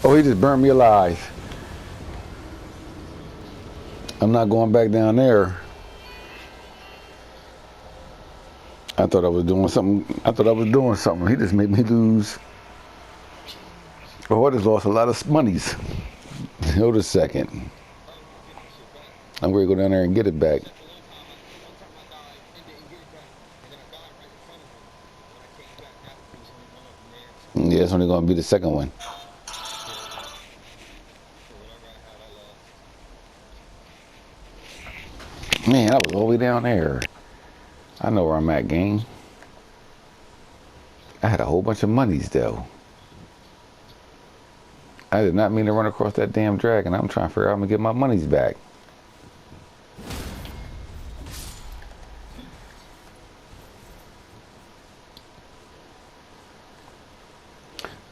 Oh, he just burned me alive. I'm not going back down there. I thought I was doing something. He just made me lose. Oh, I just lost a lot of monies. Hold a second. I'm going to go down there and get it back. Yeah, it's only going to be the second one. Man, I was all the way down there. I know where I'm at, gang. I had a whole bunch of monies, though. I did not mean to run across that damn dragon. I'm trying to figure out how I'm going to get my monies back.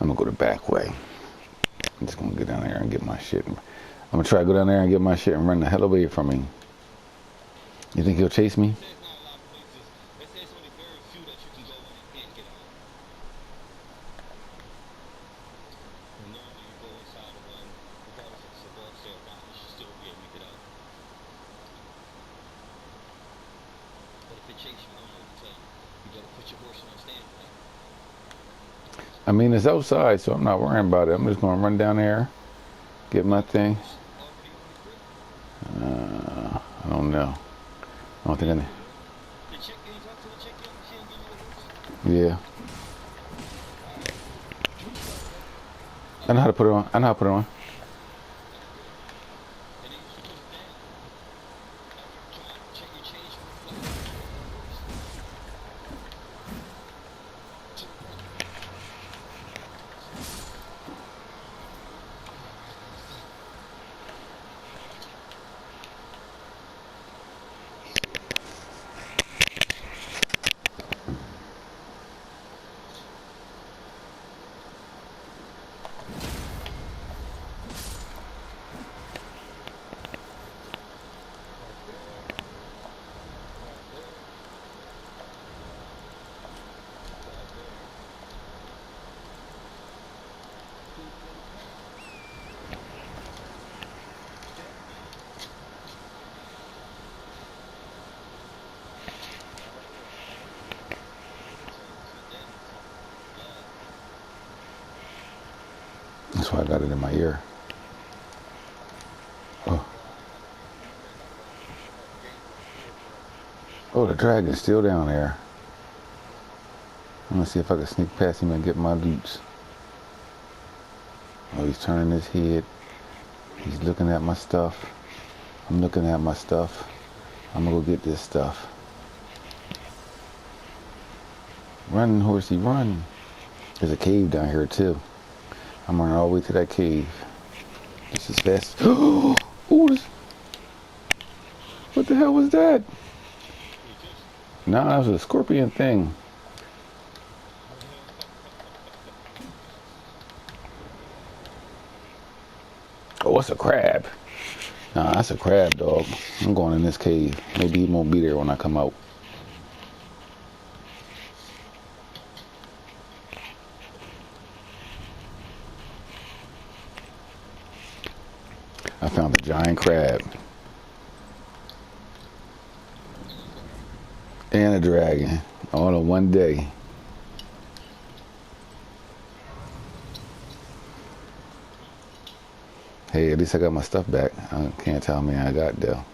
I'm going to go the back way. I'm just going to get down there and get my shit. I'm going to try to go down there and get my shit and run the hell away from him. You think he'll chase me? I mean, it's outside, so I'm not worrying about it. I'm just going to run down there, get my thing. I don't know. I don't think I need. Yeah. I know how to put it on. I know how to put it on. That's why I got it in my ear. Oh, oh, the dragon's still down there. I'm gonna see if I can sneak past him and get my loots. Oh, he's turning his head. He's looking at my stuff. I'm looking at my stuff. I'm gonna go get this stuff. Run, horsey, run. There's a cave down here too. I'm running all the way to that cave. This is fast. Oh, what the hell was that? Nah, that was a scorpion thing. Oh, it's a crab. Nah, that's a crab, dog. I'm going in this cave. Maybe he won't be there when I come out. I found a giant crab. And a dragon. All in one day. Hey, at least I got my stuff back. I can't tell me I got though.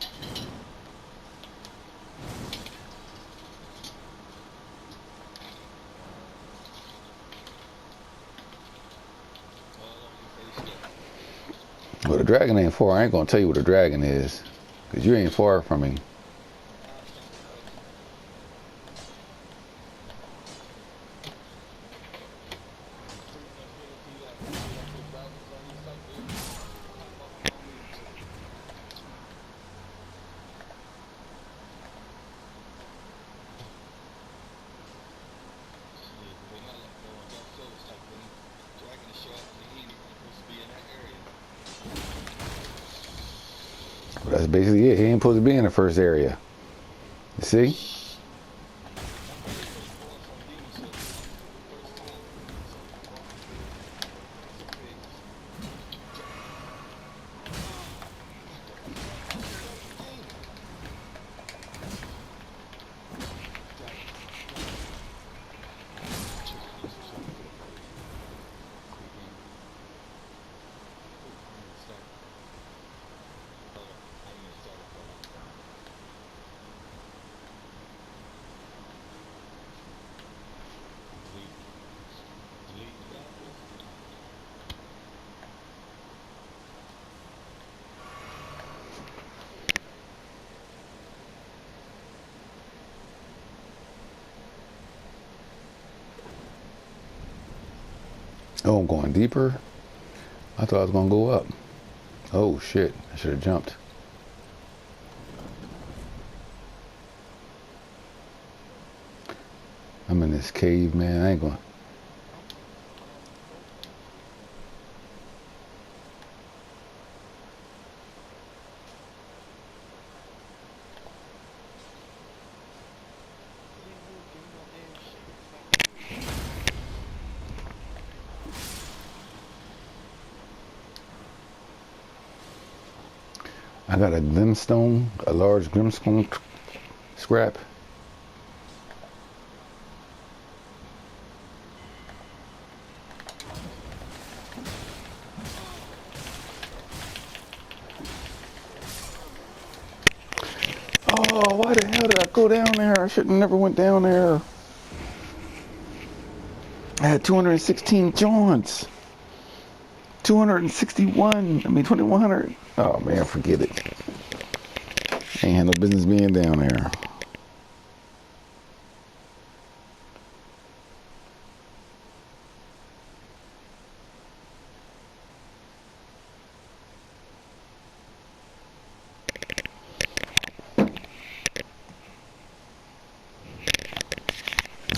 Well, the dragon ain't far. I ain't gonna tell you what the dragon is, cause you ain't far from me. But that's basically it. He ain't supposed to be in the first area. You see? Oh, I'm going deeper? I thought I was gonna go up. Oh shit, I should have jumped. I'm in this cave, man. I ain't going. I got a glimstone, a large glimstone scrap. Oh, why the hell did I go down there? I should have never went down there. I had 216 joints. 261. I mean 2100. Oh man, forget it. Ain't had no business being down there.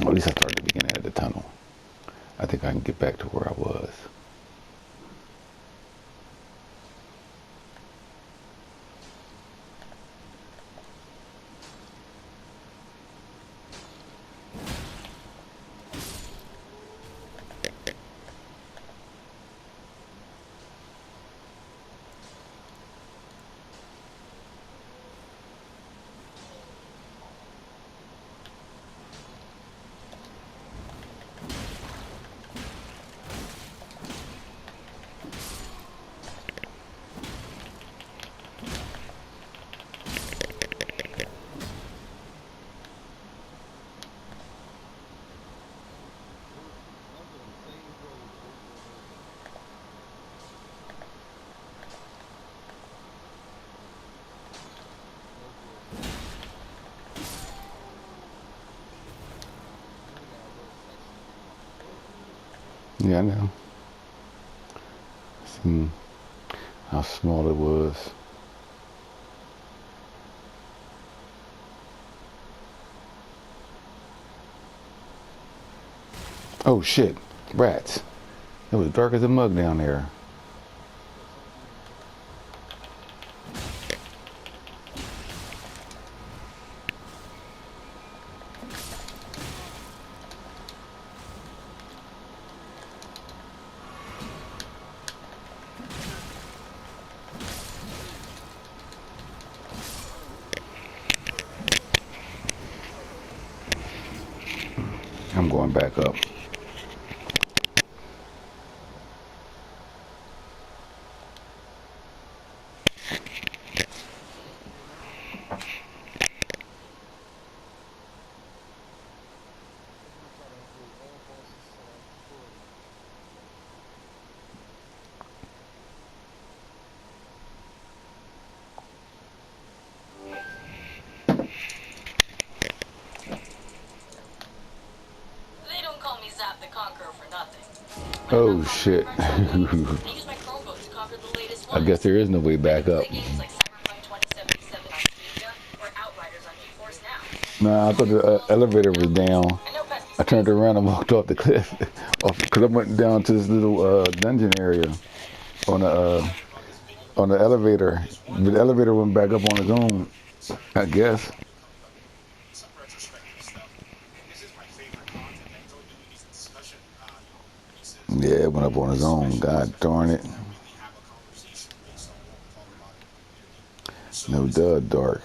Well, at least I started at the beginning of the tunnel. I think I can get back to where I was. Yeah, I know. See how small it was. Oh shit, rats. It was dark as a mug down there. I'm going back up. Oh shit. I guess there is no way back up. Nah, I thought the elevator was down. I turned around and walked off the cliff because I went down to this little dungeon area on the elevator. But the elevator went back up on its own, I guess. Yeah, it went up on its own. God darn it. No duh, dark.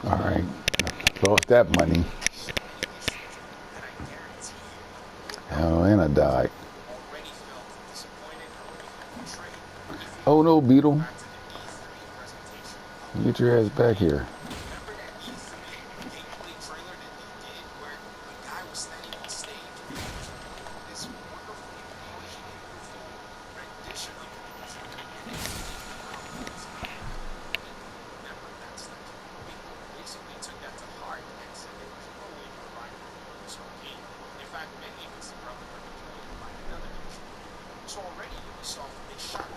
All right. Lost that money. Oh, and I died. Oh no, Beetle. Get your ass back here.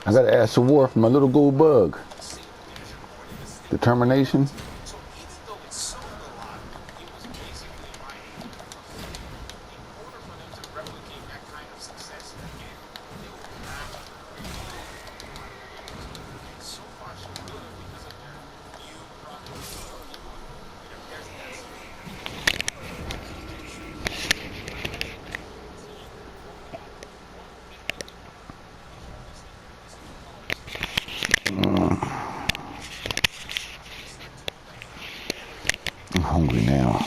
I gotta ask for war for my little gold bug. Determination. I'm hungry now.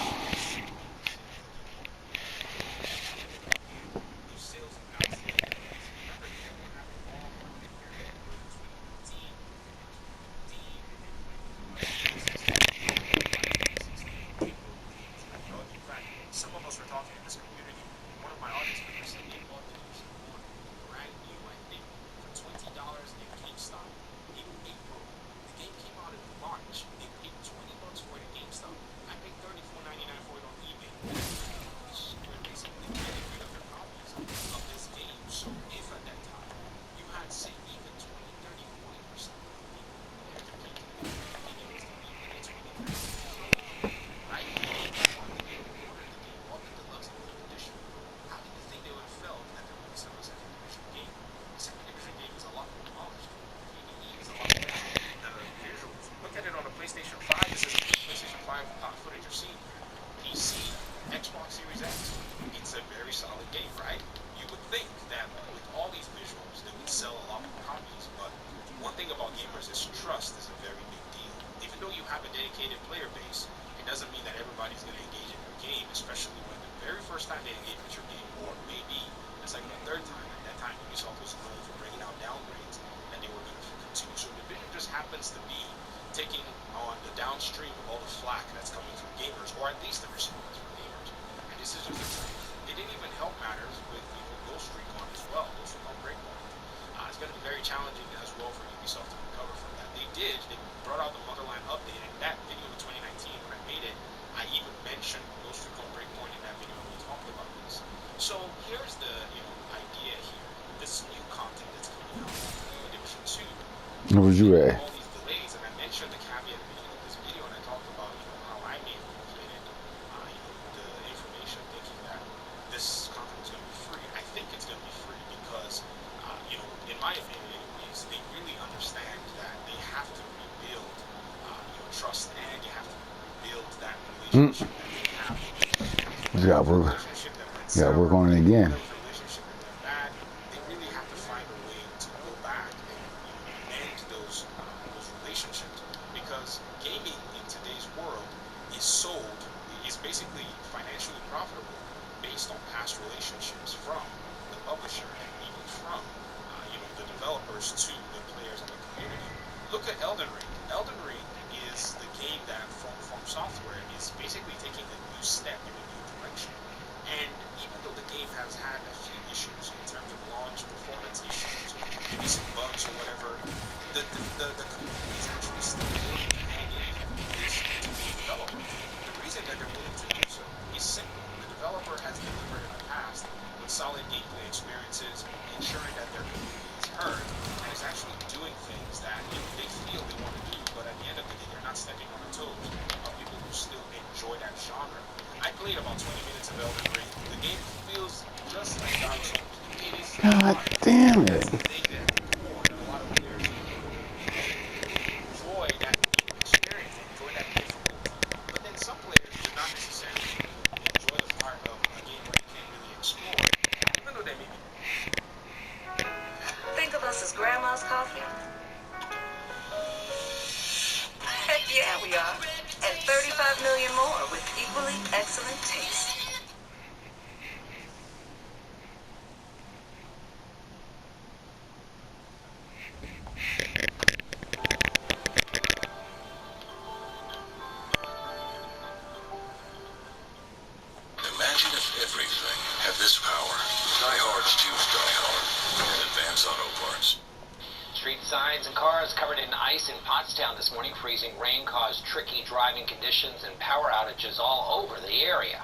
Where was you at? You gotta work on it again. To the players and the community. Look at Elden Ring. Elden Ring is the game that From Software is basically taking a new step in a new direction. And even though the game has had a few issues in terms of launch performance issues, or maybe some bugs or whatever, the community is actually still willing to hang in here with this development. The reason that they're willing to do so is simple. The developer has delivered in the past with solid gameplay experiences, ensuring that their community is heard, and is actually doing things that they feel they want to do, but at the end of the day, they're not stepping on the toes of people who still enjoy that genre. I played about 20 minutes of Elden Ring. The game feels just like Dark Souls. It is God damn it. a lot of players enjoy that experience, enjoy that difficulty. But then some players do not necessarily enjoy the part of a game where you can't really explore, even though they may be. Think of us as grandma's coffee? Heck yeah, we are. And 30 Excellent taste. Imagine if everything had this power. Diehards choose diehard and Advance Auto Parts. Street signs and cars covered in ice in Pottstown this morning. Freezing rain caused tricky driving conditions and power outages all over the area.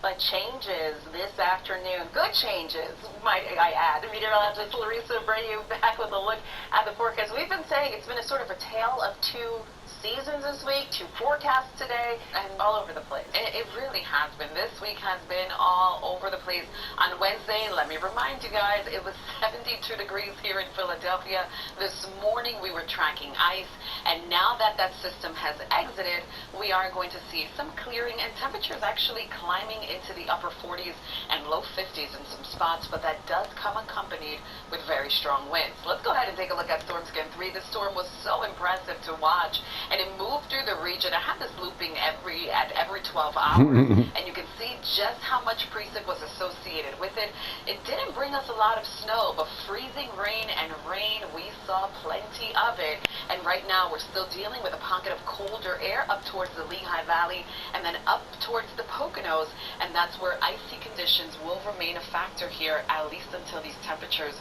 But changes this afternoon. Good changes, might I add. Meteorologist Larissa Abreu back with a look at the forecast. We've been saying it's been a sort of a tale of two seasons this week, two forecasts today, and all over the place. It really has been. This week has been all over the place. On Wednesday, let me remind you guys, it was 72 degrees here in Philadelphia. This morning we were tracking ice, and now that that system has exited, we are going to see some clearing and temperatures actually climbing into the upper 40s and low 50s in some spots, but that does come accompanied with very strong winds. Let's go ahead and take a look at Storm Scan 3. This storm was so impressive to watch, and it moved through the region. I had this looping at every 12 hours, and you can see just how much precip was associated with it. It didn't bring us a lot of snow, but freezing rain and rain, we saw plenty of it. And right now we're still dealing with a pocket of colder air up towards the Lehigh Valley and then up towards the Poconos, and that's where icy conditions will remain a factor here, at least until these temperatures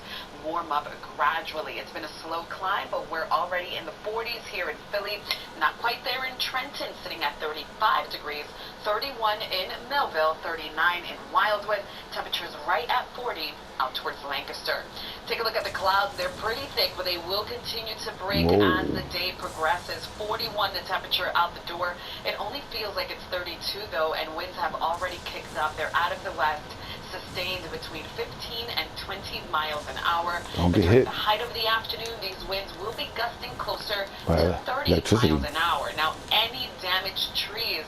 warm up gradually. It's been a slow climb, but we're already in the 40s here in Philly. Not quite there in Trenton, sitting at 35 degrees, 31 in Millville, 39 in Wildwood, temperatures right at 40 out towards Lancaster. Take a look at the clouds. They're pretty thick, but they will continue to break as the day progresses. 41 the temperature out the door. It only feels like it's 32 though, and winds have already kicked up. They're out of the west, sustained between 15 and 20 miles an hour. Don't get During hit the height of the afternoon, these winds will be gusting closer by to 30 electricity. miles an hour. Now, any damaged trees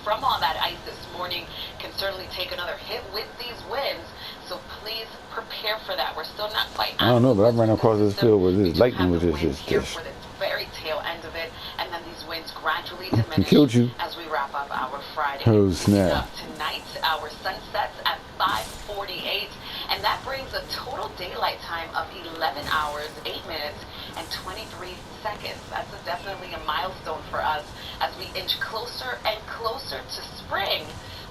from all that ice this morning can certainly take another hit with these winds, so please prepare for that. We're still not quite. I don't know, but I ran across this field where this lightning was just here just. for the very tail end of it, and then these winds gradually diminish Killed you. as we wrap up our Friday. Oh, snap. Tonight, our sun sets at 5:48, and that brings a total daylight time of 11 hours, 8 minutes, and 23 seconds. That's definitely a milestone for us as we inch closer and closer to spring.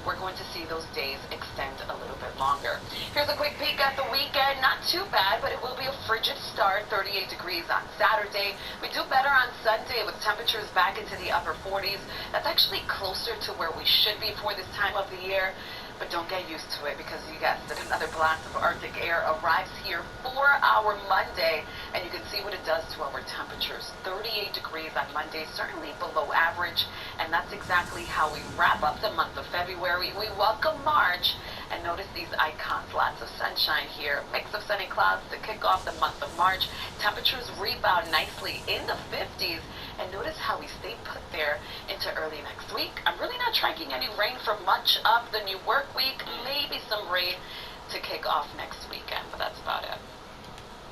We're going to see those days extend a little bit longer. Here's a quick peek at the weekend. Not too bad, but it will be a frigid start. 38 degrees on Saturday. We do better on Sunday with temperatures back into the upper 40s. That's actually closer to where we should be for this time of the year. But don't get used to it, because you guessed it, another blast of Arctic air arrives here for our Monday, and you can see what it does to our temperatures. 38 degrees on Monday, certainly below average, and that's exactly how we wrap up the month of February. We welcome March, and notice these icons, lots of sunshine here, mix of sun and clouds to kick off the month of March. Temperatures rebound nicely in the 50s, and notice how we stay put there into early next week. I'm really not tracking any rain for much of the new work week. Maybe some rain to kick off next weekend, but that's about it.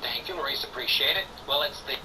Thank you, Maurice. Appreciate it. Well, it's the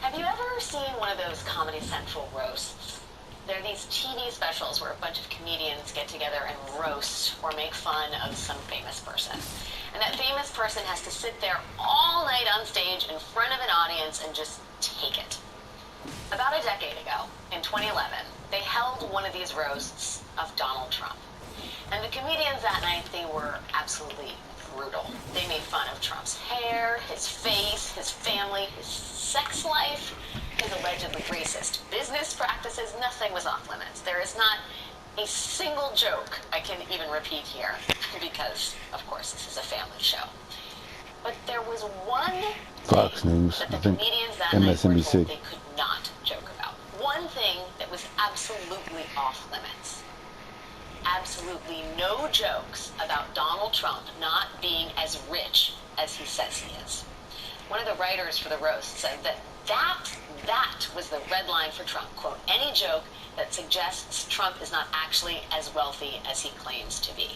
Have you ever seen one of those Comedy Central roasts? They're these TV specials where a bunch of comedians get together and roast or make fun of some famous person. And that famous person has to sit there all night on stage in front of an audience and just take it. About a decade ago, in 2011, they held one of these roasts of Donald Trump. And the comedians that night, they were absolutely brutal. They made fun of Trump's hair, his face, his family, his sex life, his allegedly racist business practices. Nothing was off limits. There is not a single joke I can even repeat here because, of course, this is a family show. But there was one Fox thing News, that I the think comedians that night were MSNBC. told they could not joke about. One thing that was absolutely off limits. Absolutely no jokes about Donald Trump not being as rich as he says he is. One of the writers for the roast said that was the red line for Trump. Quote, any joke that suggests Trump is not actually as wealthy as he claims to be.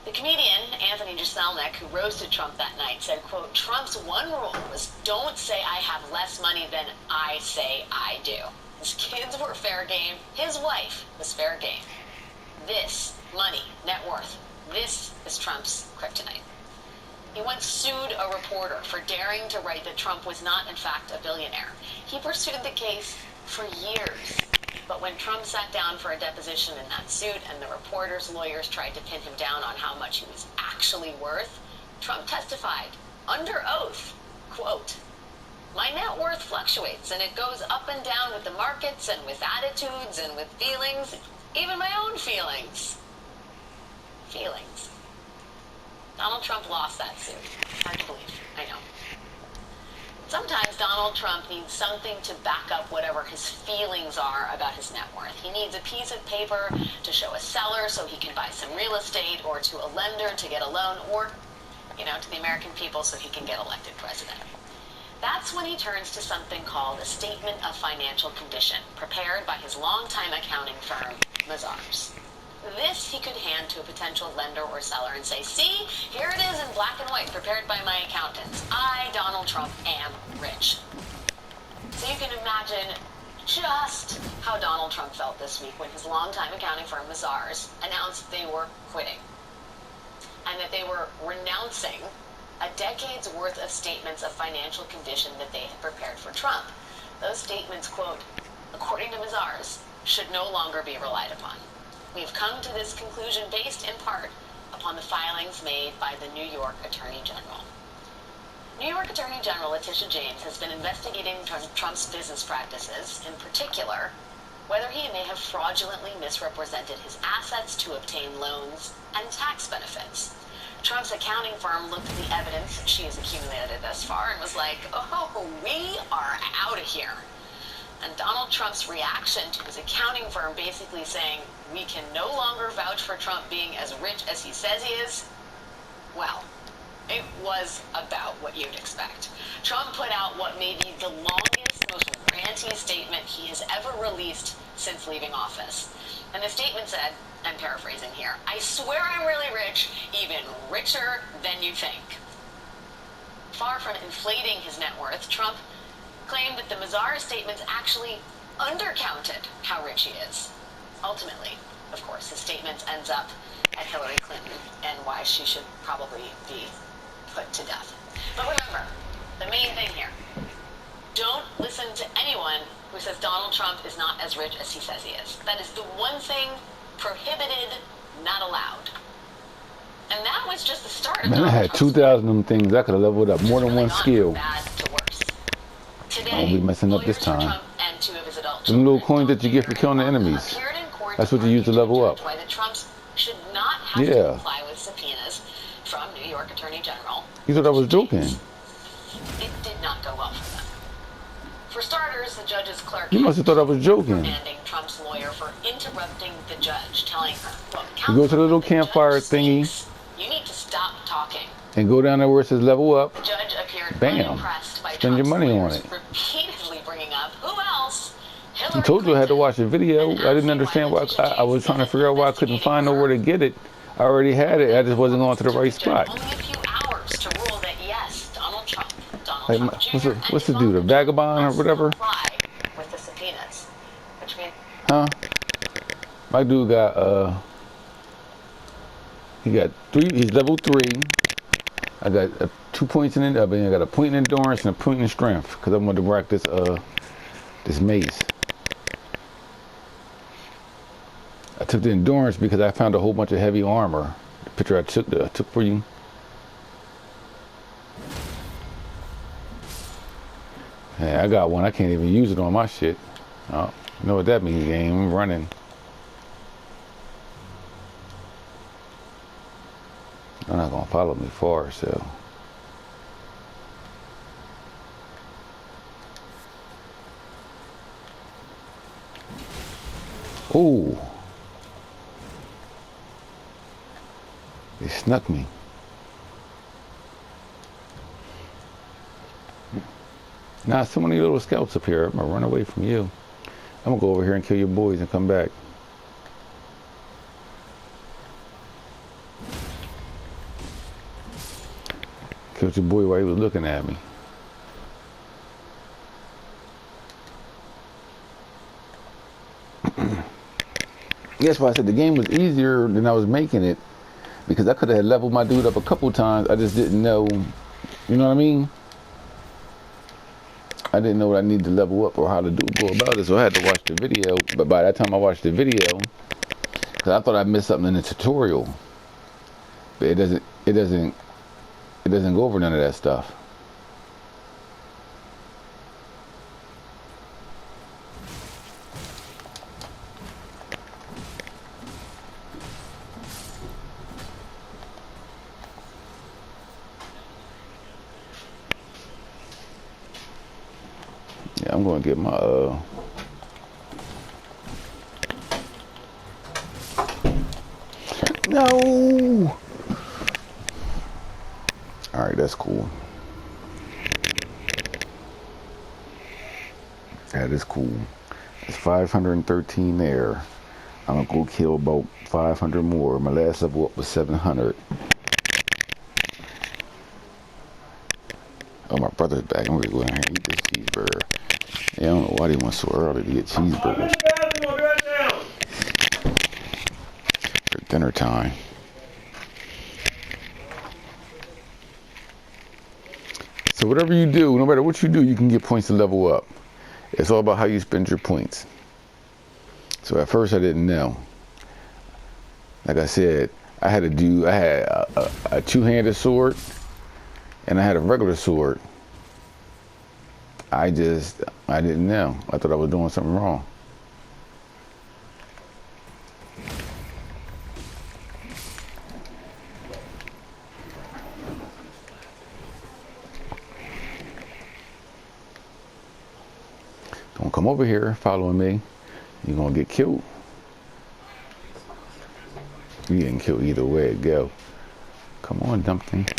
The comedian, Anthony Jeselnik, who roasted Trump that night, said, quote, Trump's one rule was don't say I have less money than I say I do. His kids were fair game. His wife was fair game. This, money, net worth, this is Trump's kryptonite. He once sued a reporter for daring to write that Trump was not, in fact, a billionaire. He pursued the case for years. But when Trump sat down for a deposition in that suit and the reporter's lawyers tried to pin him down on how much he was actually worth, Trump testified, under oath, quote, my net worth fluctuates and it goes up and down with the markets and with attitudes and with feelings. Even my own feelings. Feelings. Donald Trump lost that suit. Hard to believe. I know. Sometimes Donald Trump needs something to back up whatever his feelings are about his net worth. He needs a piece of paper to show a seller so he can buy some real estate, or to a lender to get a loan, or, to the American people so he can get elected president. That's when he turns to something called a Statement of Financial Condition, prepared by his longtime accounting firm, Mazars. This he could hand to a potential lender or seller and say, see, here it is in black and white, prepared by my accountants. I, Donald Trump, am rich. So you can imagine just how Donald Trump felt this week when his longtime accounting firm, Mazars, announced they were quitting and that they were renouncing a decade's worth of statements of financial condition that they had prepared for Trump. Those statements, quote, according to Mazars, should no longer be relied upon. We have come to this conclusion based in part upon the filings made by the New York Attorney General. New York Attorney General Letitia James has been investigating Trump's business practices, in particular, whether he may have fraudulently misrepresented his assets to obtain loans and tax benefits. Trump's accounting firm looked at the evidence she has accumulated thus far and was like, oh, we are out of here. And Donald Trump's reaction to his accounting firm basically saying, we can no longer vouch for Trump being as rich as he says he is, well, it was about what you'd expect. Trump put out what may be the longest, most ranty statement he has ever released since leaving office. And the statement said, I'm paraphrasing here, I swear I'm really rich, even richer than you think. Far from inflating his net worth, Trump claimed that the Mazars statements actually undercounted how rich he is. Ultimately, of course, his statement ends up at Hillary Clinton and why she should probably be put to death. But remember, the main thing here, don't listen to anyone who says Donald Trump is not as rich as he says he is. That is the one thing prohibited, not allowed. And that was just the start of Man, I had 2,000 of them things. I could have leveled up more than one skill. Bad to worse. Today, I won't be messing up this time. Trump and two of his adult Them little children coins that you get for killing the enemies. appeared in court That's what you use to level up. why the Trumps should not have to Yeah. comply with subpoenas from New York Attorney General. You thought I was joking. It did not go well for them. For starters, the judge's clerk You must have thought I was joking. reprimanding Trump's lawyer for interrupting the judge, telling her, quote, You go to the little "Counsel, the campfire judge thingy speaks. You need to stop talking." and go down there where it says level up. The judge appeared Bam. unimpressed by Spend your Trump's money on lawyers it. repeatedly bringing up, who else? I Hillary told you I had to Clinton. watch the video. I didn't understand why. I was trying to figure out why I couldn't find nowhere to get it. I already had it. I just wasn't going to the right spot. Only a few hours to rule that yes, Donald Trump Like, what's the dude? A vagabond or whatever? comply with the subpoenas, which means Huh? My dude got he got 3. He's level 3. I got 2 points in it. I got a point in endurance and a point in strength because I wanted to rock this mace. I took the endurance because I found a whole bunch of heavy armor. The picture I took for you. Hey, I got one. I can't even use it on my shit. Oh, you know what that means, game. I'm running. They're not gonna follow me far, so. Ooh. They snuck me. Nah, so many little scouts up here. I'm gonna run away from you. I'm gonna go over here and kill your boys and come back. Killed your boy while he was looking at me. That's why I said the game was easier than I was making it, because I could have leveled my dude up a couple times. I just didn't know, you know what I mean? I didn't know what I needed to level up or how to go about it, so I had to watch the video. But by that time I watched the video, because I thought I missed something in the tutorial, but it doesn't go over none of that stuff. Yeah, I'm gonna get my no. All right, that's cool. That is cool. It's 513 there. I'm gonna go kill about 500 more. My last level up was 700. Oh, my brother's back. I'm gonna go in here and eat this cheeseburger. Yeah, I don't know why they went so early to get cheeseburgers for dinner time. So whatever you do, no matter what you do, you can get points to level up. It's all about how you spend your points. So at first I didn't know. Like I said, I had a two-handed sword and I had a regular sword. I didn't know. I thought I was doing something wrong. Don't come over here following me. You're gonna get killed. You getting killed either way it go. Come on, Dumpkin.